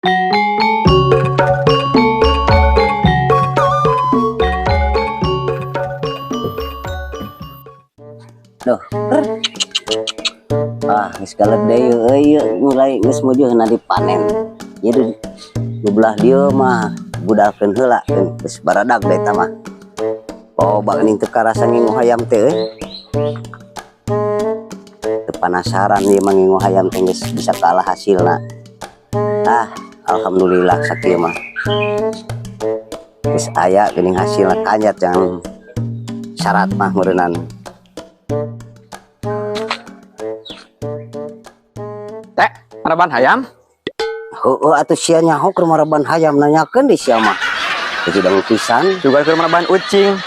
Duh, geus galak deui mulai geus mujuh na dipanen. Jadi belah dia mah budalkeun heula geus baradag da eta mah. Oh, bageuning teu karasa ngingu hayam teh teu penasaran ieu mah ngingu hayam teh geus bisa kalah hasilna. Alhamdulillah sakieu mah. Geus aya geuning hasilna kanyat yang syarat mah meureunnan. Maraban hayam? Heueuh atuh sia nyaho keur maraban hayam nanyakeun di sia mah. Jadi dangu pisan Juga keur maraban ucing.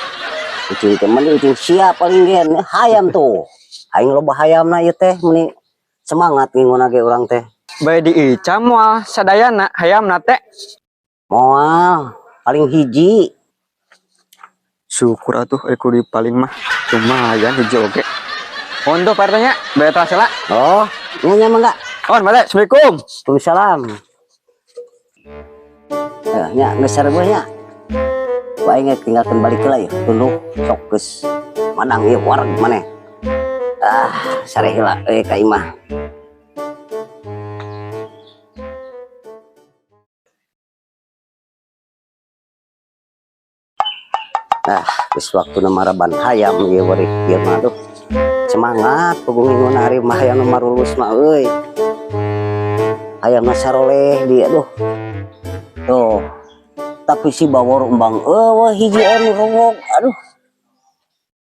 ucing teh meni ucing sia paling gen hayam tuh. Aing loba hayamna ieu teh meni semangat nginguna ge urang teh. Bae diica moal sadayana hayamna teh. Moal paling hiji. Syukur atuh aku di paling mah lumayan hiji oge. Untuk partenya bae trasela. Oh, nya mangga. Oh, balik. Assalamualaikum. Waalaikumsalam. Nya geus sareueuh nya. Bae tinggalkeun balik heula ya. Tunduk sok geus madang ieu wareg maneh. Sare heula ka imah. Geus waktuna maraban hayam ieu beurik ieu mah tuh. Semangat puguh ngingun hari mah hayam marulus mah euy. Hayam saroleh dia tuh. Tapi si bawor embang hiji anu rowok. Aduh.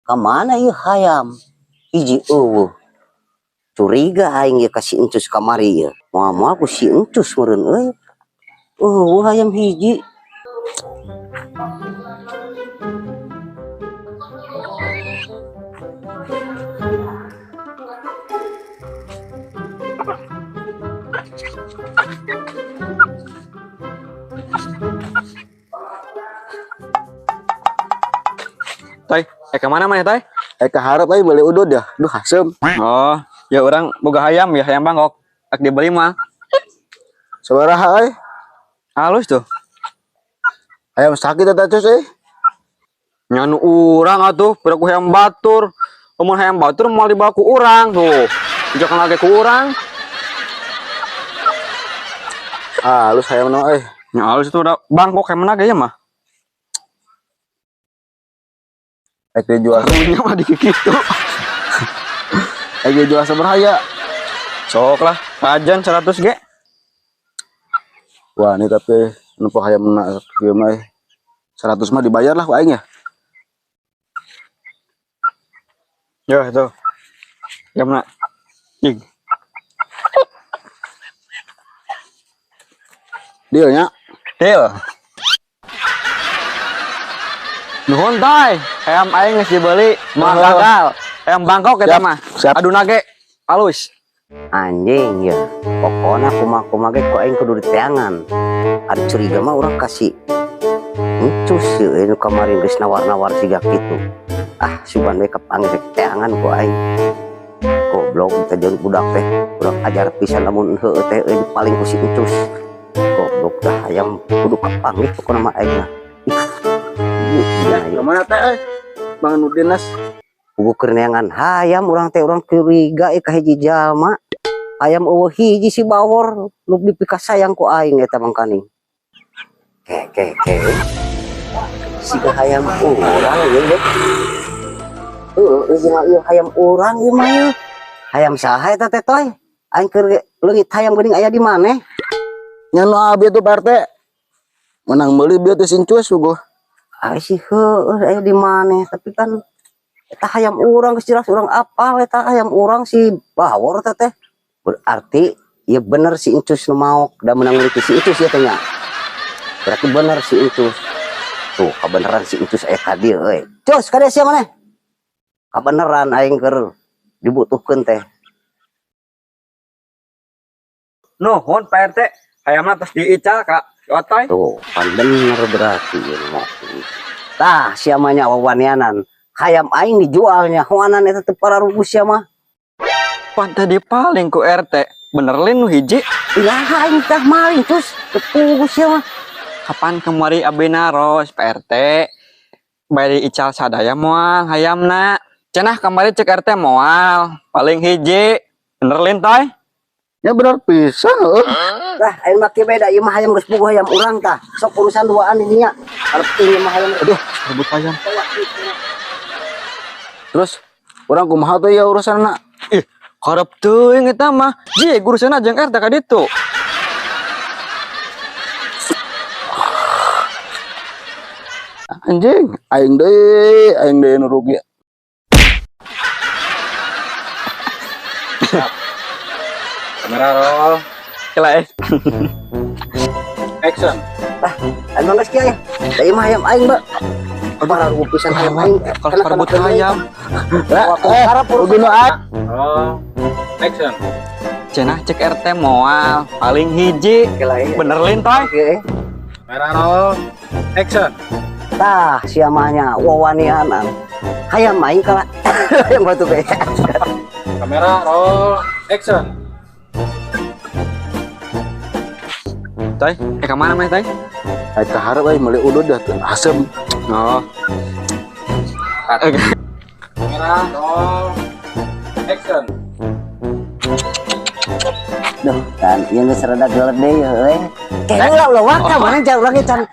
Kamana ieu hayam? Hiji curiga aing ieu ka si encus kamari ieu. Moal-moal ku si encus meureun euy. Hayam hiji. Tay, kemana mana tay? Ke harap aja beli udud ya. Duh asem. Oh, ya orang boga hayam ya, hayam Bangkok. Ak dibeli mah. Sabaraha euy? Halus tuh. Hayam sakit eta cus Nyanu urang atuh, piraku hayam batur. Umur hayam batur mau dibawa ku urang tuh. Jangan lagi ku urang. Halus hayam no Ya halus itu udah Bangkok kayak mana ya mah? jual. Karunya mah dikit gitu. Jual sabaraha? Sok lah, kajan 100 ge. Wah, ini tapi numpuk hayam na kieu mah 100 mah dibayar lah ku aing ya. Ya itu. Ya mana? Ig. Deal nya. Deal. Nuhun tay, hayam aing geus dibeli, mah gagal. Hayam Bangkok eta mah. Aduna ge halus. Anjing ya. Pokona kumaha ge ku aing kudu diteangan. Ari curiga mah urang kasih encus ieu kamari geus nawar-nawar siga kitu. Sugan we kapanggih teangan ku aing. Goblok teh jeung budak teh, urang ajar pisan lamun heueuh teh paling ku si encus. Goblok dah hayam kudu kapanggih pokona mah aing mah. Kemana teh Bang Nudinas? Puguh keur neangan hayam urang teh urang curiga ka hiji jalma. Hayam eueuh hiji si bawor nu dipikas sayang ku aing eta mangkani. Ke. Siga hayam urang ieu. Ieu hayam urang ieu mah ieu. Hayam saha eta teh toy? Aing keur leungit hayam geuning aya di maneh? Nya nu abi tuh Pak. Menang meuli bieu teh sincues puguh. Sih heueuh aya di maneh, tapi kan eta hayam urang geus jelas urang apal eta hayam urang si bawor eta teh. Berarti ieu bener si encus nu maok da meunang meuli si encus ieu teh nya. Berarti bener si encus. Tuh, kabeneran si encus aya ka dieu euy. Cus, ka dieu sia maneh. Kabeneran aing keur dibutuhkeun teh. Nuhun Pak RT, hayamna tos diical ka otoy. Tuh, kan bener berarti ieu mah. Tah, sia mah nya wawanianan. Hayam aing dijualnya, hoanan eta teu pararugus sia mah. Pan tadi paling ku RT. bener lin nu hiji. Ilaha aing tah maling cus. Tepugus ya mah. Kapan kemari abi naros PRT bari ical sadaya moal hayamna. Cenah kemari cek RT moal paling hiji. Bener lin toy? Ya benar pisan heuh. Lah aing make beda ieu mah hayam geus puguh hayam urang tah. Sok urusan duaan di dinya. Arep ieu mah hayam. Aduh, rebut hayam. Terus urang kumaha teh ya urusanna? Ih, karep teuing eta mah. Ji, gurusanna jeung RT ka ditu. Anjing, aing deui nu rugi. Kamera roll. Kela Action. Aing mah geus kieu ya. Da ieu mah hayam aing, Mbak. Para pisan hayam aing. Kalau rebut hayam. Kudu aing. Oh. Action. Cenah cek RT moal paling hiji. Bener lin toy? Oke. Kamera roll. Action. Tah sia mahnya wawanianan. Hayam aing kala hayam batu beas. Kamera roll. Action. Toy, kemana mah toy? Aing kaharep aing meuli udud dah teu asem. Oh. Kamera roll. Action. Duh, kan ieu geus rada gelek deui euy. Kayaknya ulah waktu mana jauh lagi can